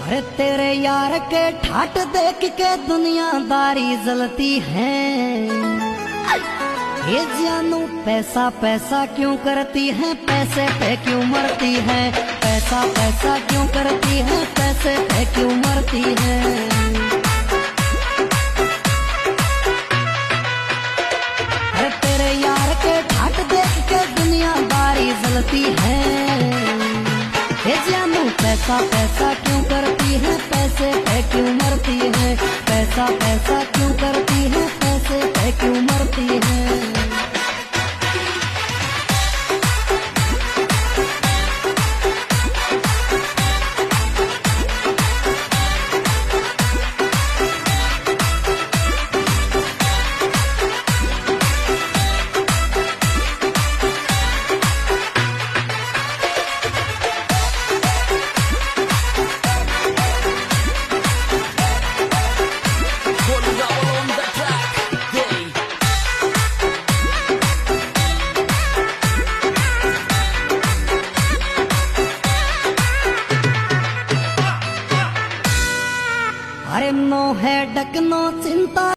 अरे तेरे यार के ठाट देख के दुनियादारी जलती है। ये जानू पैसा पैसा क्यों करती है, पैसे पे क्यों मरती है, पैसा पैसा क्यों करती है, पैसे पे क्यों मरती है। अरे तेरे यार के ठाट देख के दुनियादारी जलती है। ये जानू पैसा पैसा क्यों करती है, पैसे पे क्यों मरती है, पैसा पैसा क्यों करती है, पैसे पे क्यों मरती है। अरे नो है डक नो चिंता